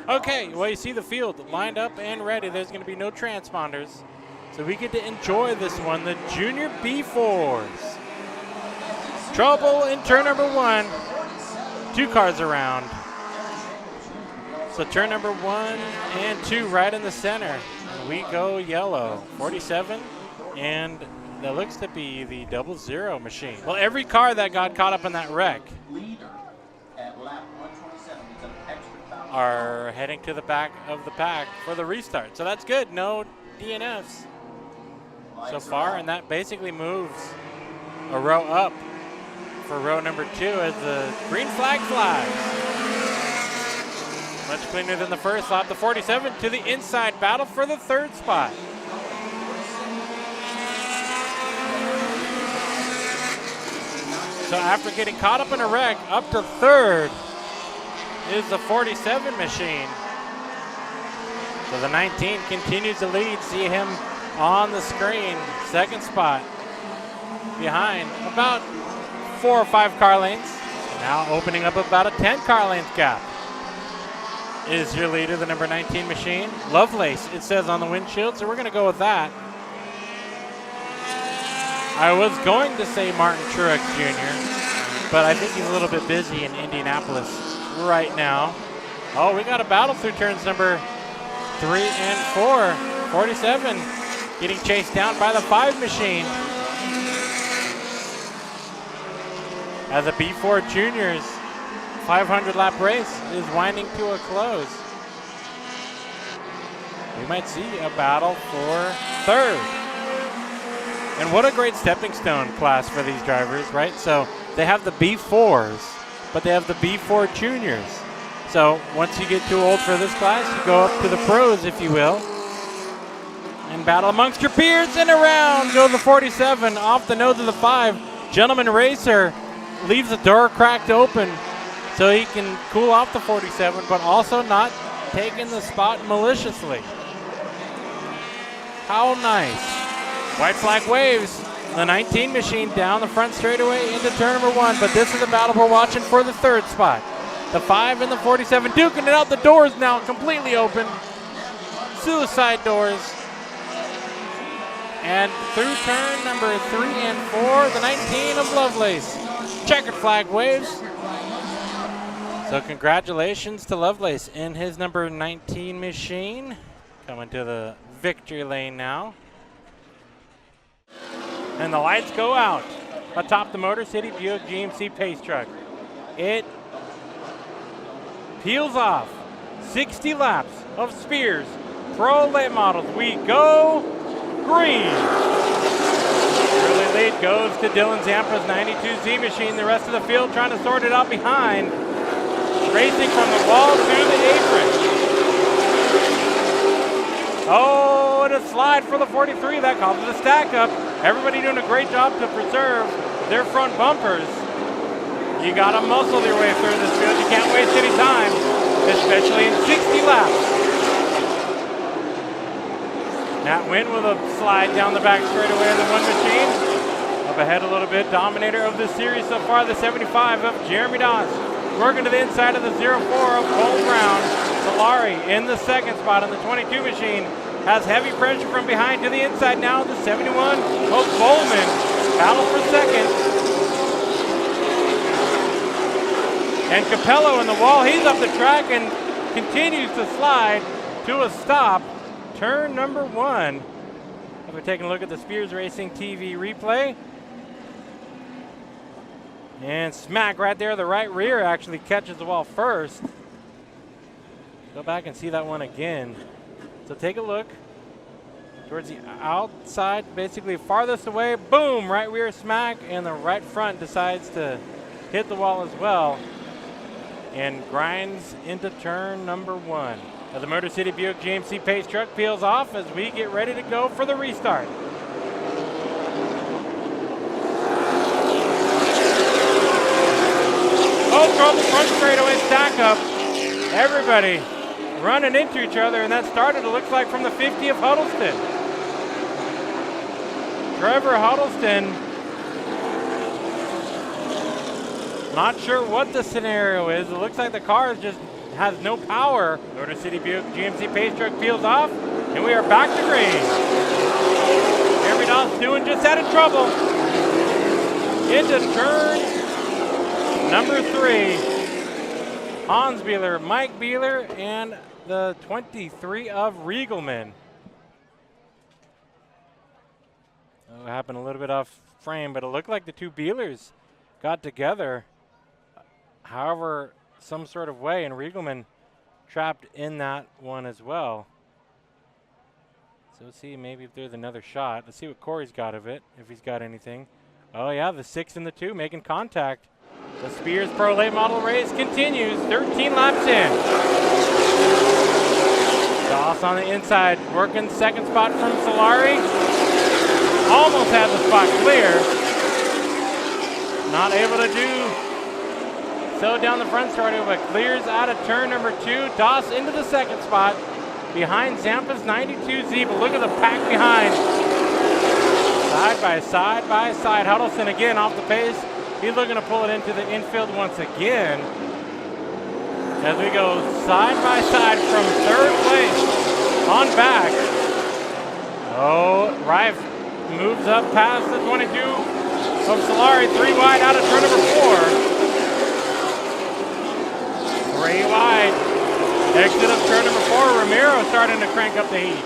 Okay, well, you see the field lined up and ready. There's going to be no transponders. So we get to enjoy this one, the Junior B4s. Trouble in turn number 1. 2 cars around. So turn number 1 and 2 right in the center. We go yellow. 47, and that looks to be the 00 machine. Well, every car that got caught up in that wreck are heading to the back of the pack for the restart. So that's good. No DNFs so far, and that basically moves a row up for row number 2 as the green flag flies. Much cleaner than the first lap. The 47 to the inside, battle for the 3rd spot. So after getting caught up in a wreck, up to 3rd is the 47 machine. So the 19 continues to lead. See him on the screen. 2nd spot behind about 4 or 5 car lanes. Now opening up about a 10 car length gap is your leader, the number 19 machine. Lovelace, it says on the windshield, so we're going to go with that. I was going to say Martin Truex Jr., but I think he's a little bit busy in Indianapolis right now. Oh, we got a battle through turns number 3 and 4. 47 getting chased down by the 5 machine. As the B4 Juniors 500 lap race is winding to a close. We might see a battle for 3rd. And what a great stepping stone class for these drivers, right? So they have the B4s, but they have the B4 Juniors. So once you get too old for this class, you go up to the pros, if you will, and battle amongst your peers. And around go the 47 off the nose of the 5. Gentleman Racer leaves the door cracked open so he can cool off the 47, but also not taking the spot maliciously. How nice. White flag waves. The 19 machine down the front straightaway into turn number 1, but this is a battle we're watching for the 3rd spot. The 5 and the 47 duking it out. The doors now completely open. Suicide doors. And through turn number 3 and 4, the 19 of Lovelace. Checkered flag waves. So congratulations to Lovelace in his number 19 machine. Coming to the victory lane now. And the lights go out atop the Motor City Buick GMC Pace Truck. It peels off 60 laps of Spears Pro Late Models. We go green. Early lead goes to Dylan Zampa's 92Z machine. The rest of the field trying to sort it out behind. Racing from the wall to the apron. Oh, and a slide for the 43. That causes a stack up. Everybody doing a great job to preserve their front bumpers. You got to muscle your way through this field. You can't waste any time, especially in 60 laps. Nat Wynn with a slide down the back straightaway of the 1 machine. Up ahead a little bit, dominator of this series so far, the 75 of Jeremy Doss. Working to the inside of the 04 of Cole Brown. Solari in the 2nd spot on the 22 machine. Has heavy pressure from behind to the inside now. The 71 of Bowman. Battle for 2nd. And Capello in the wall. He's up the track and continues to slide to a stop. Turn number 1. If we're taking a look at the Spears Racing TV replay. And smack right there, the right rear actually catches the wall first. Go back and see that one again. So take a look towards the outside, basically farthest away. Boom, right rear smack, and the right front decides to hit the wall as well and grinds into turn number 1. Now the Motor City Buick GMC Pace Truck peels off as we get ready to go for the restart. Oh, trouble front straightaway stack up. Everybody running into each other, and that started, it looks like, from the 50 of Huddleston. Trevor Huddleston, not sure what the scenario is. It looks like the car is just has no power. Motor City Buick GMC pace truck peels off, and we are back to green. Jeremy Doss doing just out of trouble. Into turn number 3. Hans Beeler, Mike Beeler, and the 23 of Riegelman. Oh, it happened a little bit off frame, but it looked like the two Beelers got together. However, some sort of way, and Riegelman trapped in that one as well. So let's see maybe if there's another shot. Let's see what Corey's got of it, if he's got anything. Oh yeah, the 6 and the 2 making contact. The Spears Pro Late Model race continues, 13 laps in. Doss on the inside, working second spot from Solari. Almost has the spot clear. Not able to do so down the front starting, but clears out of turn number 2. Doss into the second spot behind Zampa's 92Z, but look at the pack behind. Side by side by side. Huddleston again off the pace. He's looking to pull it into the infield once again. As we go side by side from third place on back. Oh, Rife moves up past the 22 of Solari, 3 wide out of turn number 4. 3 wide. Exit of turn number 4. Ramiro starting to crank up the heat.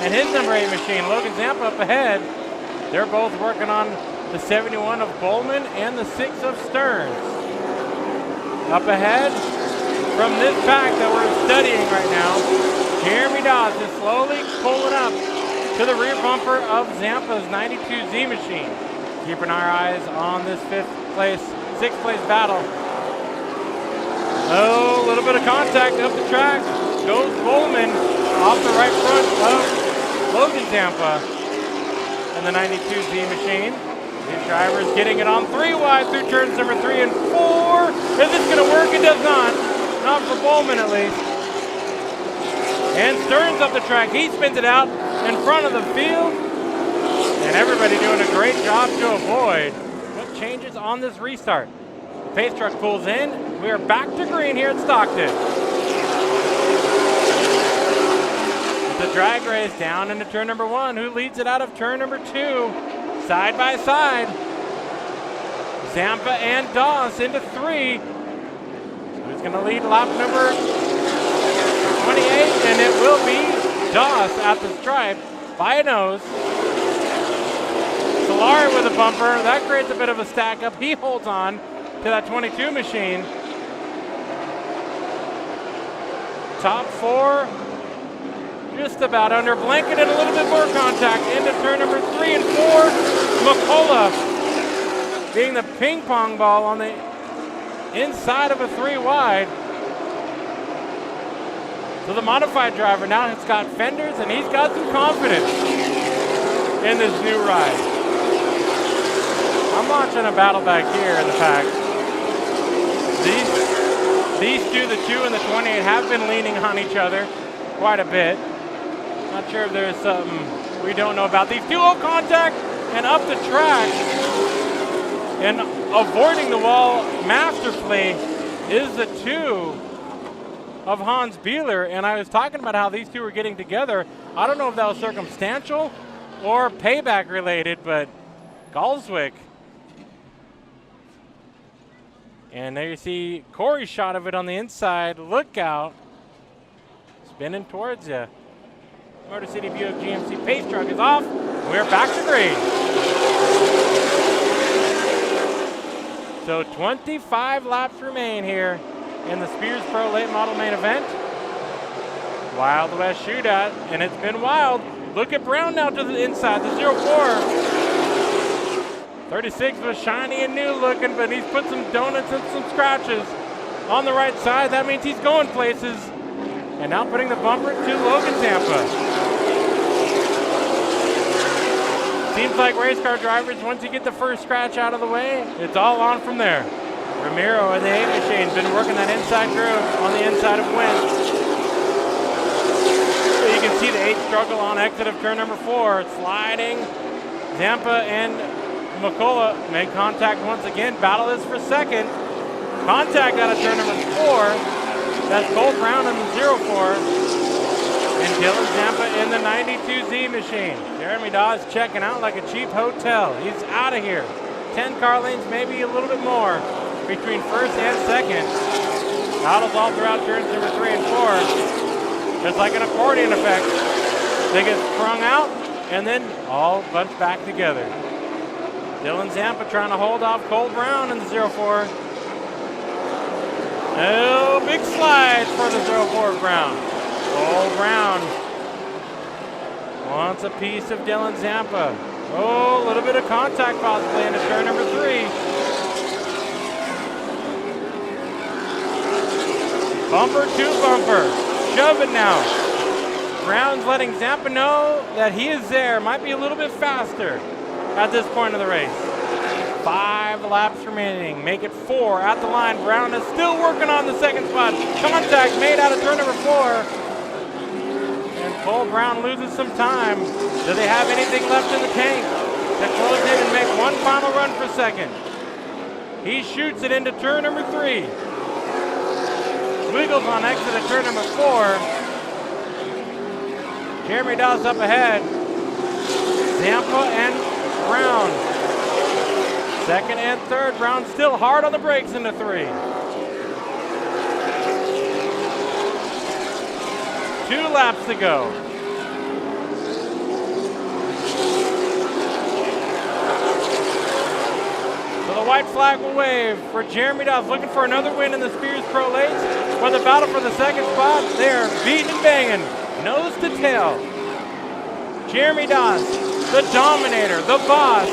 And his number 8 machine, Logan Zampa, up ahead. They're both working on the 71 of Bowman and the 6 of Stearns. Up ahead from this pack that we're studying right now, Jeremy Doss is slowly pulling up to the rear bumper of Zampa's 92Z machine. Keeping our eyes on this 6th place battle. Oh, a little bit of contact up the track. Goes Bowman off the right front of Logan Zampa and the 92Z machine. These drivers getting it on 3 wide through turns number 3 and 4. Is this going to work? It does not. Not for Bowman at least. And Stearns up the track. He spins it out in front of the field. And everybody doing a great job to avoid what changes on this restart. The pace truck pulls in. We are back to green here at Stockton. The drag race down into turn number 1. Who leads it out of turn number 2? Side by side. Zampa and Doss into 3. Who's going to lead lap number 28? And it will be Doss at the stripe by a nose. Solari with a bumper. That creates a bit of a stack up. He holds on to that 22 machine. Top 4. Just about under. Blanket and a little bit more contact into turn number 3 and 4. McCullough being the ping pong ball on the inside of a 3 wide. So the modified driver now has got fenders and he's got some confidence in this new ride. I'm watching a battle back here in the pack. These two, the 2 and the 28, have been leaning on each other quite a bit. Not sure if there's something we don't know about these two. Oh, contact and up the track. And avoiding the wall masterfully is the 2 of Hans Beeler. And I was talking about how these two were getting together. I don't know if that was circumstantial or payback related, but Galswick. And there you see Corey's shot of it on the inside. Look out. Spinning towards you. Motor City Buick GMC pace truck is off. We're back to green. So 25 laps remain here in the Spears Pro Late Model main event. Wild West Shootout, and it's been wild. Look at Brown now to the inside, the 04. 36 was shiny and new looking, but he's put some donuts and some scratches on the right side. That means he's going places. And now putting the bumper to Logan Zampa. Seems like race car drivers, once you get the first scratch out of the way, it's all on from there. Ramiro and the 8 machine's been working that inside groove on the inside of Wentz. So you can see the 8 struggle on exit of turn number 4. Sliding. Zampa and McCullough make contact once again. Battle is for second. Contact out of turn number 4. That's Cole Brown in the 04. And Dylan Zampa in the 92Z machine. Jeremy Dawes checking out like a cheap hotel. He's out of here. 10 car lanes, maybe a little bit more between first and second. Battles all throughout turns number 3 and 4. Just like an accordion effect. They get sprung out and then all bunched back together. Dylan Zampa trying to hold off Cole Brown in the 04. Oh, big slide for the 04 Brown. Cole Brown wants a piece of Dylan Zampa. Oh, a little bit of contact possibly into turn number 3. Bumper to bumper. Shove it now. Brown's letting Zampa know that he is there. Might be a little bit faster at this point of the race. 5 laps remaining. Make it 4 at the line. Brown is still working on the second spot. Contact made out of turn number 4. And Cole Brown loses some time. Do they have anything left in the tank to close in and make one final run for second? He shoots it into turn number 3. Wiggles on exit at turn number 4. Jeremy Dawes up ahead. Zampa and Brown. Second and third. Brown still hard on the brakes into 3. 2 laps to go. So the white flag will wave for Jeremy Dawes, looking for another win in the Spears Pro Lates. For the battle for the second spot, they're beating and banging, nose to tail. Jeremy Dawes, the dominator, the boss,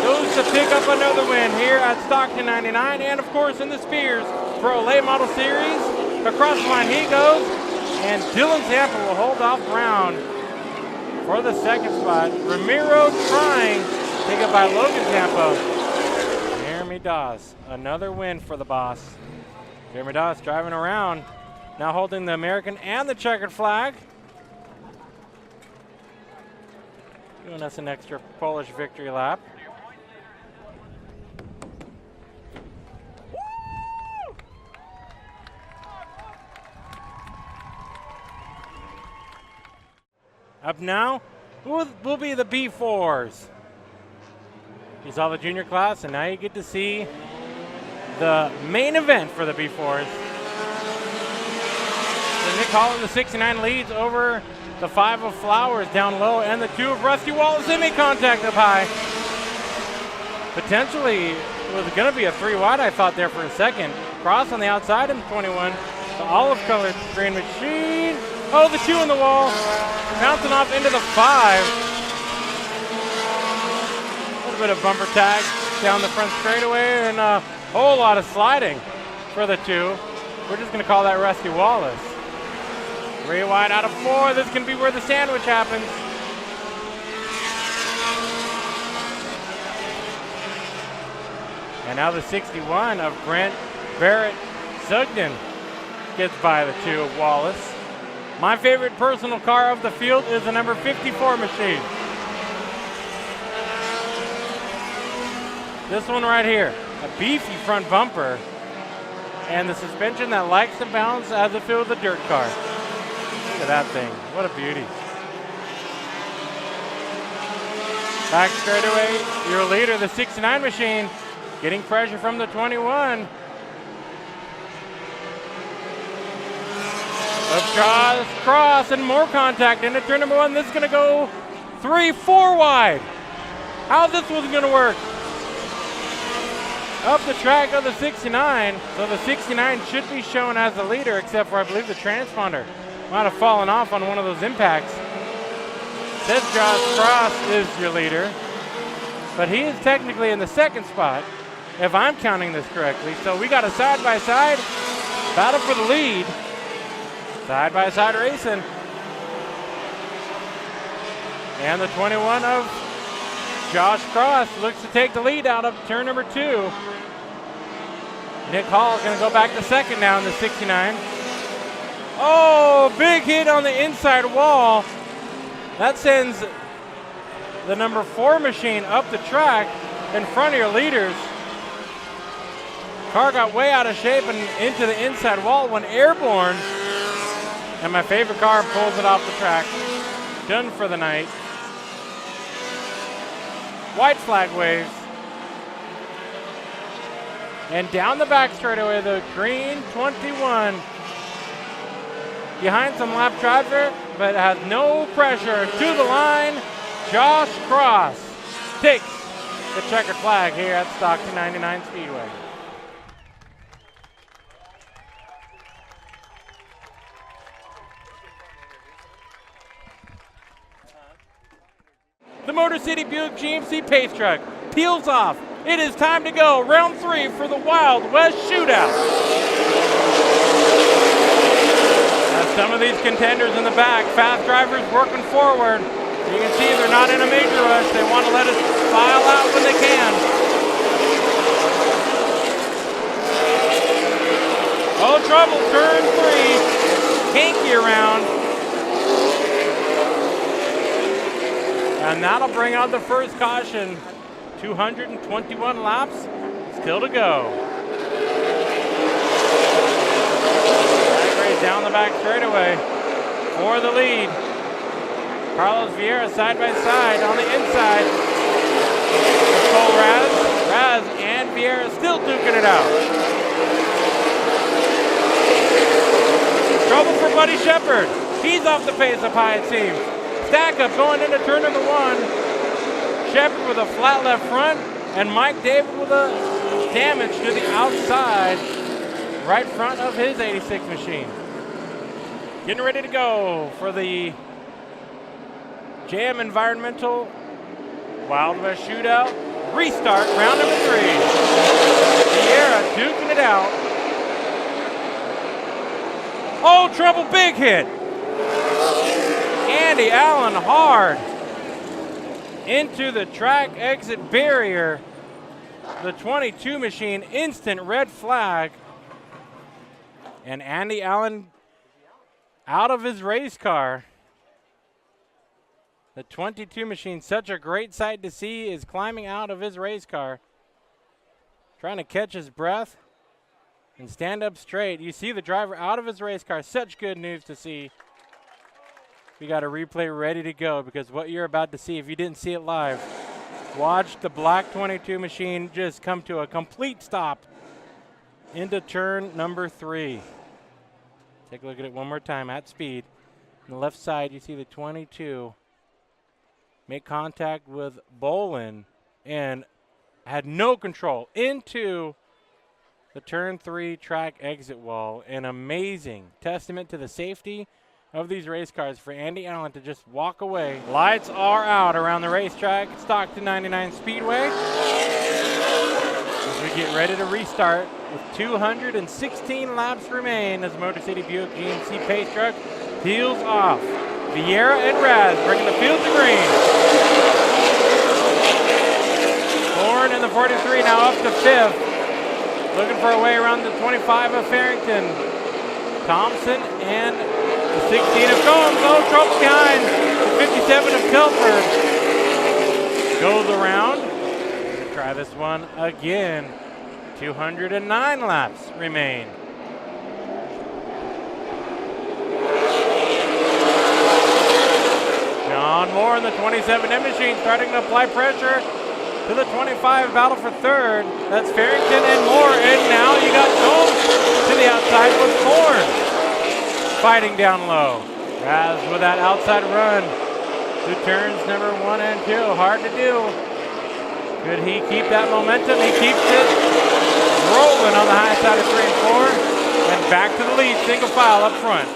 goes to pick up another win here at Stockton 99, and of course in the Spears Pro Late Model Series. Across the line he goes, and Dylan Zampa will hold off Brown for the second spot. Ramiro trying, taken by Logan Zampa. Jeremy Dawes, another win for the boss. Jeremy Dawes driving around, now holding the American and the checkered flag. Doing us an extra Polish victory lap. Up now will be the B4s. You saw the junior class, and now you get to see the main event for the B4s. So Nick Hall in the 69 leads over the 5 of Flowers down low, and the 2 of Rusty Wallace. They make contact up high. Potentially, it was going to be a 3 wide, I thought there for a second. Cross on the outside in 21. The olive-colored green machine. Oh, the 2 on the wall. Bouncing off into the 5. A little bit of bumper tag down the front straightaway, and a whole lot of sliding for the 2. We're just going to call that Rusty Wallace. 3 wide out of 4. This can be where the sandwich happens. And now the 61 of Brent Barrett Sugden gets by the 2 of Wallace. My favorite personal car of the field is the number 54 machine. This one right here, a beefy front bumper, and the suspension that likes to bounce as if it was a dirt car. Look at that thing, what a beauty. Back straightaway, your leader, the 69 machine, getting pressure from the 21. Cross and more contact into turn number 1. This is going to go 3-4 wide. How this was going to work? Up the track of the 69. So the 69 should be shown as the leader, except for I believe the transponder might have fallen off on one of those impacts. Says Josh Cross is your leader, but he is technically in the second spot, if I'm counting this correctly. So we got a side-by-side battle for the lead. Side-by-side racing. And the 21 of Josh Cross looks to take the lead out of turn number 2. Nick Hall is going to go back to second now in the 69. Oh, big hit on the inside wall. That sends the number 4 machine up the track in front of your leaders. Car got way out of shape and into the inside wall, went airborne. And my favorite car pulls it off the track. Done for the night. White flag waves. And down the back straightaway, the green 21. Behind some lap traffic, but has no pressure. To the line, Josh Cross takes the checkered flag here at Stockton 99 Speedway. The Motor City Buick GMC Pace Truck peels off. It is time to go. Round 3 for the Wild West Shootout. As some of these contenders in the back, fast drivers working forward. You can see they're not in a major rush. They want to let us file out when they can. Oh, trouble, turn 3. Hanky around. And that'll bring out the first caution. 221 laps still to go. Down the back straightaway for the lead. Carlos Vieira side by side on the inside. Cole Raz and Vieira still duking it out. Trouble for Buddy Shepard. He's off the pace up high, it seems. Stack up going into turn number 1. Shepard with a flat left front, and Mike David with a damage to the outside right front of his 86 machine. Getting ready to go for the JM Environmental Wild West Shootout. Restart, round number 3. Vieira duking it out. Oh, trouble, big hit. Andy Allen hard into the track exit barrier. The 22 machine, instant red flag. And Andy Allen out of his race car. The 22 machine, such a great sight to see, is climbing out of his race car. Trying to catch his breath and stand up straight. You see the driver out of his race car. Such good news to see. We got a replay ready to go, because what you're about to see, if you didn't see it live, watch the black 22 machine just come to a complete stop into turn number 3. Take a look at it one more time at speed. On the left side, you see the 22 make contact with Bolin and had no control into the turn 3 track exit wall. An amazing testament to the safety of these race cars for Andy Allen to just walk away. Lights are out around the racetrack, Stockton 99 Speedway. As we get ready to restart with 216 laps remain as Motor City Buick GMC Pace Truck peels off. Vieira and Raz bringing the field to green. Horn in the 43 now up to 5th. Looking for a way around the 25 of Farrington. Thompson and the 16 of Combs. Oh, trouble behind. The 57 of Telford goes around. Try this one again. 209 laps remain. John Moore in the 27M machine starting to apply pressure to the 25, battle for 3rd. That's Farrington and Moore, and now you got Combs to the outside with Horn fighting down low. Raz with that outside run to turns number 1 and 2. Hard to do. Could he keep that momentum? He keeps it rolling on the high side of 3 and 4. And back to the lead, single file up front.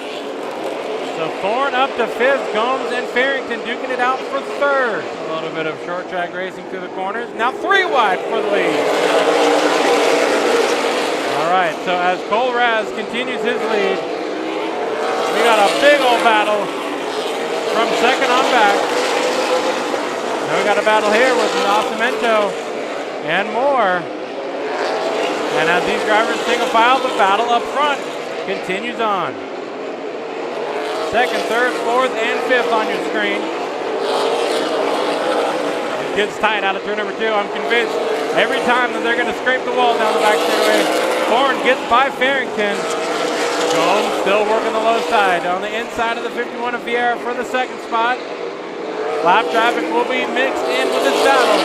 So Thorne up to 5th, Combs and Farrington duking it out for 3rd. A little bit of short track racing through the corners. Now 3 wide for the lead. All right, so as Cole Raz continues his lead, we got a big old battle from 2nd on back. Now we got a battle here with Nascimento and Moore. And as these drivers single file, the battle up front continues on. 2nd, 3rd, 4th, and 5th on your screen. It gets tight out of turn number 2. I'm convinced every time that they're going to scrape the wall down the back straightaway. Thorne gets by Farrington. Gomes still working the low side on the inside of the 51 of Vieira for the second spot. Lap traffic will be mixed in with this battle.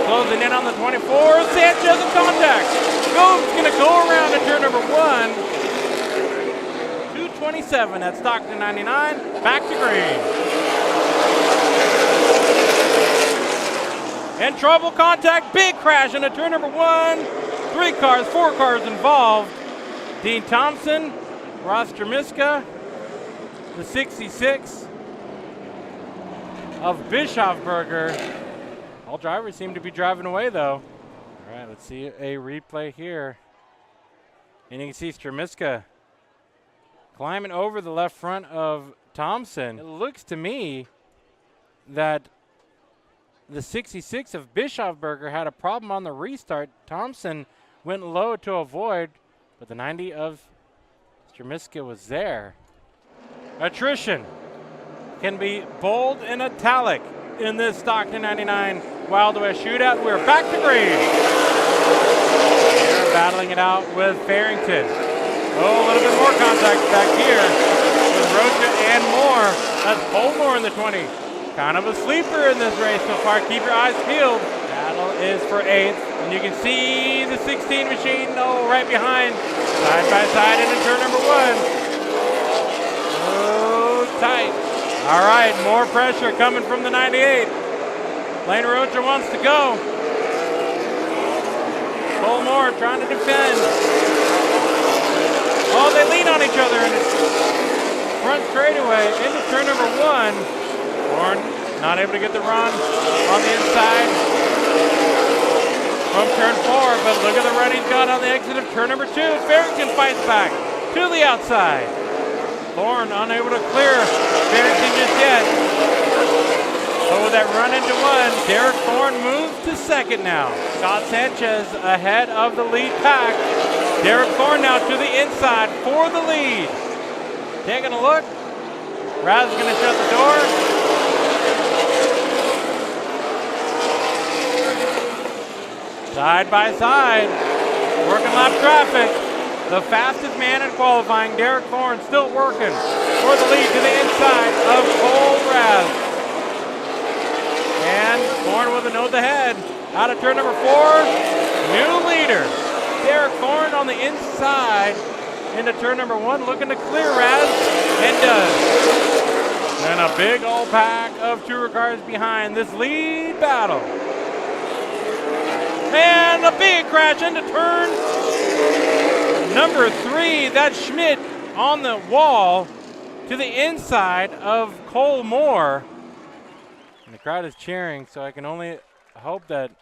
Closing in on the 24. Sanchez in contact. Gomes going to go around to turn number 1. 227 at Stockton 99. Back to green. In trouble, contact, big crash into turn number 1. 3 cars, 4 cars involved. Dean Thompson, Ross Tremiska, the 66 of Bischofberger. All drivers seem to be driving away though. All right, let's see a replay here. And you can see Tremiska climbing over the left front of Thompson. It looks to me that the 66 of Bischofberger had a problem on the restart. Thompson went low to avoid, but the 90 of Stremiska was there. Attrition can be bold and italic in this Stockton 99 Wild West Shootout. We're back to green. They're battling it out with Farrington. Oh, a little bit more contact back here with Rocha and Moore. That's Polmore in the 20. Kind of a sleeper in this race so far. Keep your eyes peeled. Battle is for 8th. And you can see the 16 machine, right behind. Side by side into turn number 1. Oh, tight. All right, more pressure coming from the 98. Lane Rocha wants to go. Polmore trying to defend. Oh, they lean on each other in the front straightaway into turn number 1. Thorne not able to get the run on the inside from turn 4, but look at the run he's got on the exit of turn number 2. Farrington fights back to the outside. Thorne unable to clear Farrington just yet. But with that run into 1, Derek Thorne moves to 2nd now. Scott Sanchez ahead of the lead pack. Derek Thorne now to the inside for the lead. Taking a look. Raz is going to shut the door. Side by side, working lap traffic. The fastest man in qualifying, Derek Thorne, still working for the lead to the inside of Cole Raz. And Thorne with a nose ahead. Out of turn number 4, new leader. Derek Thorne on the inside into turn number 1, looking to clear Raz, and does. And a big old pack of tourer cars behind this lead battle. And a big crash into turn number 3. That's Schmidt on the wall to the inside of Cole Moore. And the crowd is cheering, so I can only hope that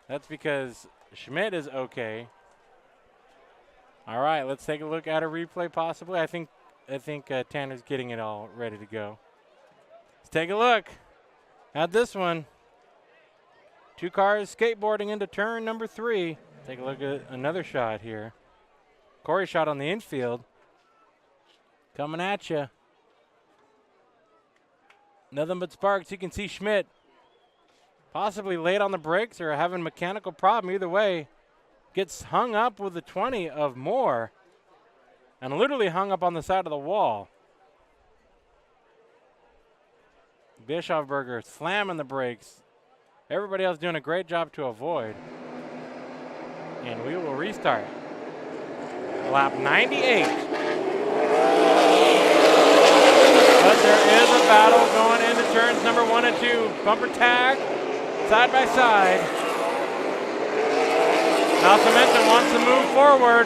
that's because Schmidt is okay. All right, let's take a look at a replay possibly. I think Tanner's getting it all ready to go. Let's take a look at this one. 2 cars skateboarding into turn number 3. Take a look at another shot here. Corey shot on the infield. Coming at you. Nothing but sparks. You can see Schmidt possibly late on the brakes or having a mechanical problem. Either way, gets hung up with the 20 of Moore and literally hung up on the side of the wall. Bischofberger slamming the brakes. Everybody else doing a great job to avoid. And we will restart. Lap 98. But there is a battle going into turns number 1 and 2. Bumper tag, side by side. Now Cementon wants to move forward,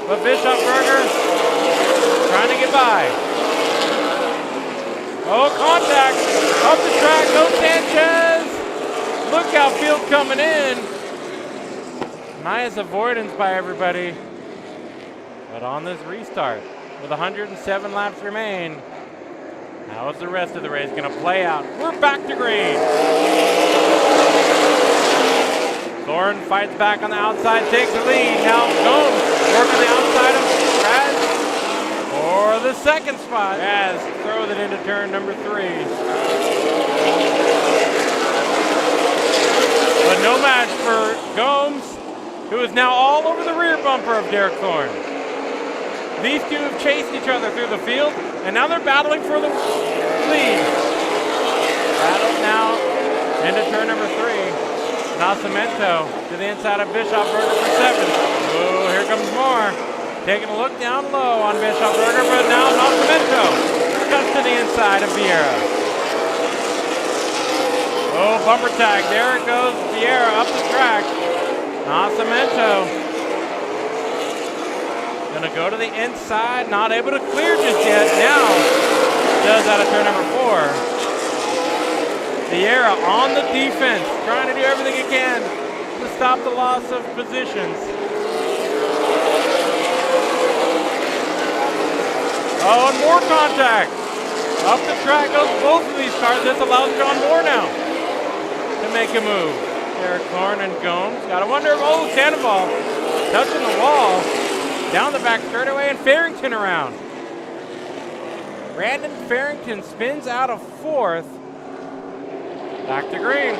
but Bischofberger trying to get by. Oh, contact up the track, no Sanchez. Lookout field coming in. Nice avoidance by everybody. But on this restart, with 107 laps remain, how is the rest of the race going to play out? We're back to green. Thorne fights back on the outside, takes the lead. Now Gomes working the outside of Raz for the second spot. Raz throws it into turn number 3. But no match for Gomes who is now all over the rear bumper of Derek Thorne. These two have chased each other through the field, and now they're battling for the lead. Battle now into turn number 3. Nascimento to the inside of Bischofberger for 7th. Oh, here comes more. Taking a look down low on Bischofberger, but now Nascimento cuts to the inside of Vieira. Oh, bumper tag. There it goes. Vieira up the track. Nascimento gonna go to the inside, not able to clear just yet. Now does out of turn number 4. Vieira on the defense, trying to do everything he can to stop the loss of positions. Oh, and more contact. Up the track goes both of these cars. This allows John Moore now to make a move. Derek Thorne and Gomes. Gotta wonder if, oh, Sandoval touching the wall. Down the back straightaway and Farrington around. Brandon Farrington spins out of 4th. Back to green.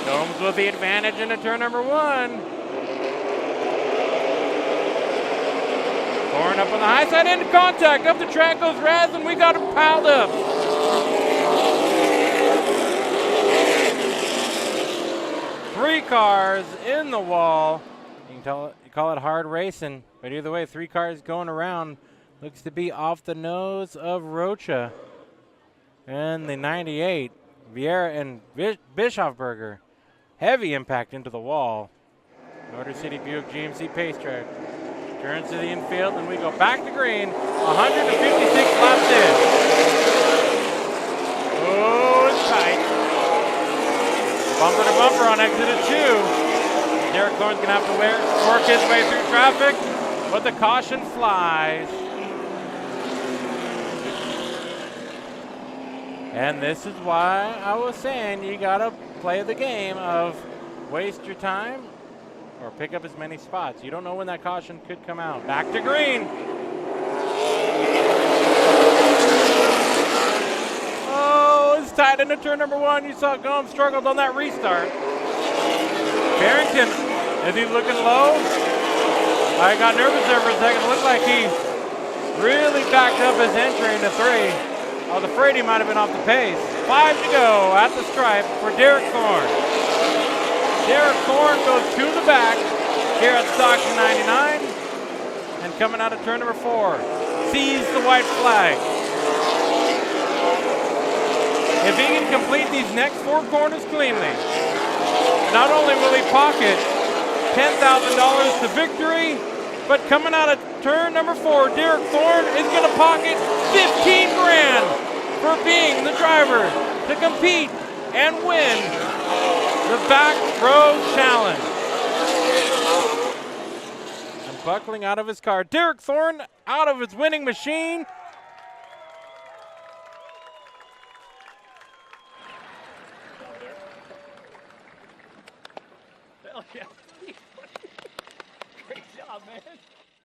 Gomes with the advantage into turn number 1. Thorne up on the high side, into contact. Up the track goes Raz, and we got him piled up. Three cars in the wall. You can call it hard racing, but either way, 3 cars going around. Looks to be off the nose of Rocha. And the 98, Vieira and Bischofberger. Heavy impact into the wall. Motor City Buick GMC Pace Track. Turns to the infield, and we go back to green. 156 laps in. Oh, it's tight. Bumper to bumper on exit of 2. Derek Thorne's going to have to work his way through traffic, but the caution flies. And this is why I was saying you got to play the game of waste your time or pick up as many spots. You don't know when that caution could come out. Back to green. Oh, it's tied into turn number 1. You saw Gomes struggled on that restart. Farrington, is he looking low? I got nervous there for a second. It looked like he really backed up his entry into 3. I was afraid he might have been off the pace. 5 to go at the stripe for Derek Thorne. Derek Thorne goes to the back here at Stockton 99. And coming out of turn number 4, sees the white flag. If he can complete these next 4 corners cleanly, not only will he pocket $10,000 to victory, but coming out of turn number 4, Derek Thorne is going to pocket $15 grand for being the driver to compete and win the Back Row Challenge. And buckling out of his car, Derek Thorne out of his winning machine. Hell yeah. Great job, man.